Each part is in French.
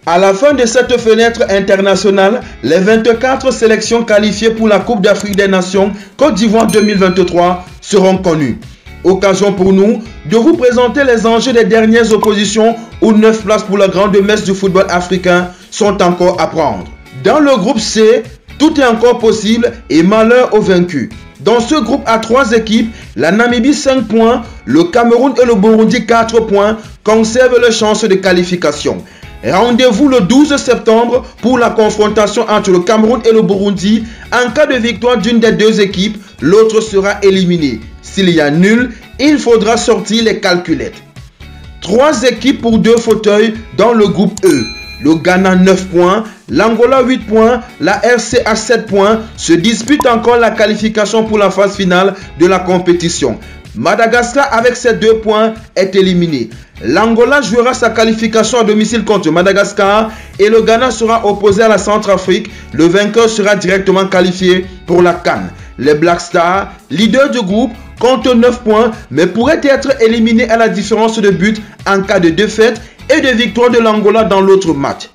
À la fin de cette fenêtre internationale, les 24 sélections qualifiées pour la Coupe d'Afrique des Nations Côte d'Ivoire 2023 seront connues. Occasion pour nous de vous présenter les enjeux des dernières oppositions où 9 places pour la grande messe du football africain sont encore à prendre. Dans le groupe C, tout est encore possible et malheur aux vaincus. Dans ce groupe à 3 équipes, la Namibie 5 points, le Cameroun et le Burundi 4 points conservent leurs chances de qualification. Rendez-vous le 12 septembre pour la confrontation entre le Cameroun et le Burundi. En cas de victoire d'une des deux équipes, l'autre sera éliminé. S'il y a nul, il faudra sortir les calculettes. 3 équipes pour 2 fauteuils dans le groupe E. Le Ghana 9 points, l'Angola 8 points, la RCA 7 points se disputent encore la qualification pour la phase finale de la compétition. Madagascar avec ses 2 points est éliminé. L'Angola jouera sa qualification à domicile contre Madagascar et le Ghana sera opposé à la Centrafrique. Le vainqueur sera directement qualifié pour la CAN. Les Black Stars, leaders du groupe, comptent 9 points mais pourraient être éliminés à la différence de but en cas de défaite et de victoire de l'Angola dans l'autre match.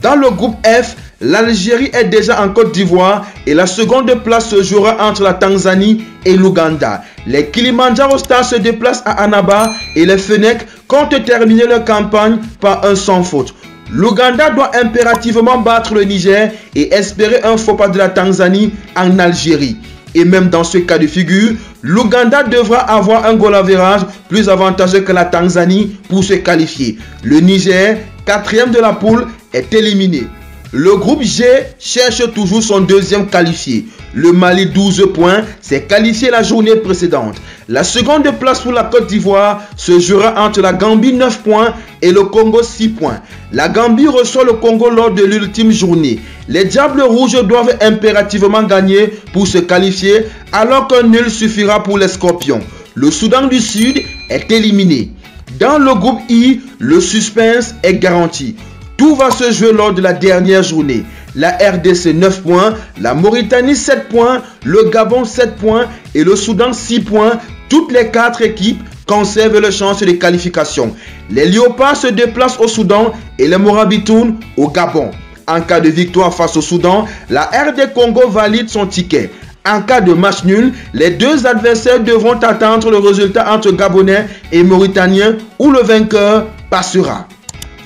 Dans le groupe F, l'Algérie est déjà en Côte d'Ivoire et la seconde place se jouera entre la Tanzanie et l'Ouganda. Les Kilimanjaro Stars se déplacent à Annaba et les Fennecs comptent terminer leur campagne par un sans faute. L'Ouganda doit impérativement battre le Niger et espérer un faux pas de la Tanzanie en Algérie. Et même dans ce cas de figure, l'Ouganda devra avoir un goal average plus avantageux que la Tanzanie pour se qualifier. Le Niger, 4e de la poule, est éliminé. Le groupe G cherche toujours son deuxième qualifié. Le Mali 12 points s'est qualifié la journée précédente. La seconde place pour la Côte d'Ivoire se jouera entre la Gambie 9 points et le Congo 6 points. La Gambie reçoit le Congo lors de l'ultime journée. Les Diables Rouges doivent impérativement gagner pour se qualifier alors qu'un nul suffira pour les Scorpions. Le Soudan du Sud est éliminé. Dans le groupe I, le suspense est garanti. Tout va se jouer lors de la dernière journée. La RDC 9 points, la Mauritanie 7 points, le Gabon 7 points et le Soudan 6 points. Toutes les 4 équipes conservent leur chance de qualification. Les Léopards se déplacent au Soudan et les Morabitoun au Gabon. En cas de victoire face au Soudan, la RD Congo valide son ticket. En cas de match nul, les deux adversaires devront attendre le résultat entre Gabonais et Mauritaniens où le vainqueur passera.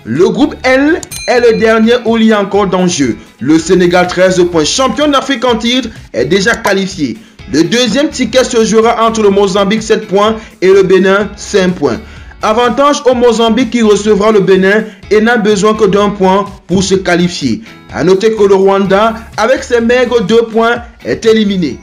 Le groupe L est le dernier où il y a encore d'enjeux. Le Sénégal 13 points, champion d'Afrique en titre, est déjà qualifié. Le deuxième ticket se jouera entre le Mozambique 7 points et le Bénin 5 points. Avantage au Mozambique qui recevra le Bénin et n'a besoin que d'un point pour se qualifier. A noter que le Rwanda, avec ses maigres 2 points, est éliminé.